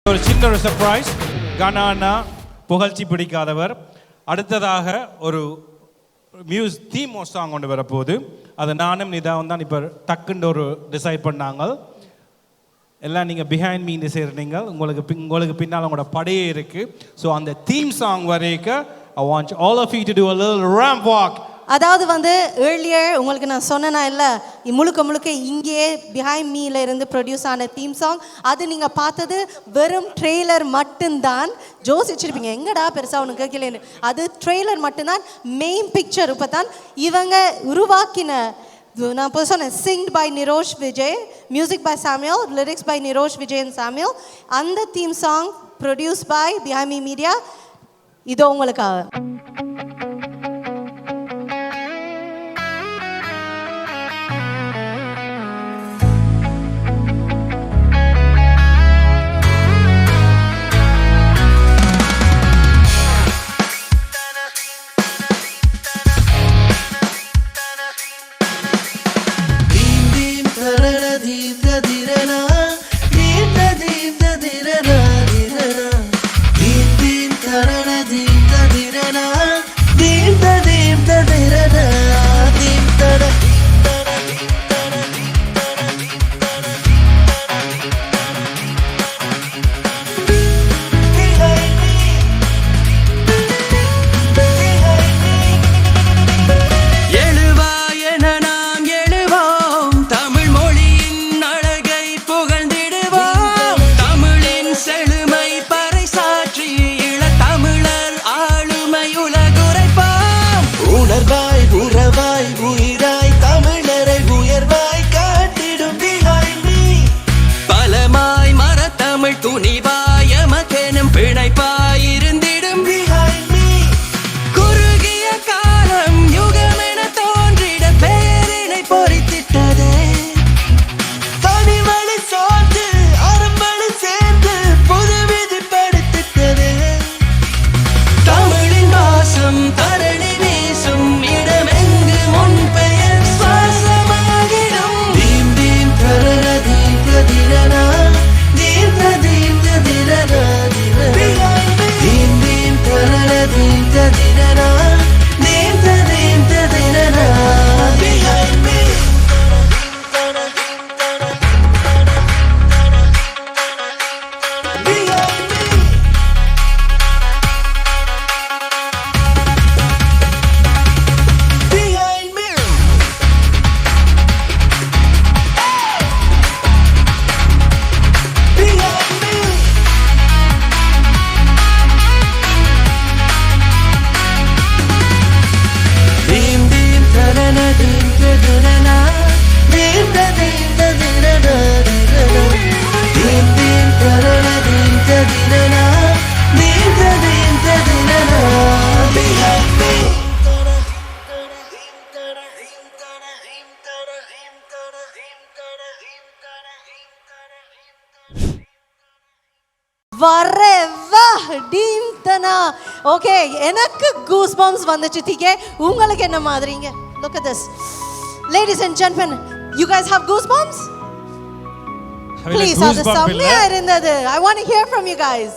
ஒரு சின்ன ஒரு சர்ப்ரைஸ். கனானா புகழ்ச்சி பிடிக்காதவர் அடுத்ததாக ஒரு தீம் சாங் கொண்டு வரப்போகுது. அது நானும் நிதாவும் தான் இப்போ டக்குன்னு ஒரு டிசைட் பண்ணாங்க. எல்லாம் நீங்கள் பிஹைண்ட் மீ சேர்றீங்க. உங்களுக்கு பின்னால் உங்களோட படையே இருக்குது. ஸோ அந்த தீம் சாங் வரைக்கும் I want all of you to do a little ramp walk. அதாவது ஏர்லியர் உங்களுக்கு நான் சொன்னேனா இல்லை, முழுக்க இங்கே பிஹைண்ட் மீல இருந்து ப்ரொடியூஸ் ஆன தீம் சாங். அது நீங்கள் பார்த்தது வெறும் ட்ரெய்லர் மட்டும்தான். யோசிச்சிருப்பீங்க எங்கடா பெருசாக ஒன்று கேட்கலன்னு. அது ட்ரெய்லர் மட்டும்தான். மெயின் பிக்சர் இப்போ தான் இவங்க உருவாக்கின. நான் இப்போ சொன்னேன், singed by Nirosh Vijay, music by Samuel, lyrics by Nirosh Vijay and Samuel. அந்த theme song produced by Behind Me Media. இதோ உங்களுக்காக. ஓகே, எனக்கு கூஸ் பம்ப்ஸ் வந்துச்சு. டிகே, உங்களுக்கு என்ன மாதிரிங்க? Look at this. Ladies and gentlemen, you guys have goosebumps? Please, அது செம்மையா இருந்தது. I want to hear from you guys.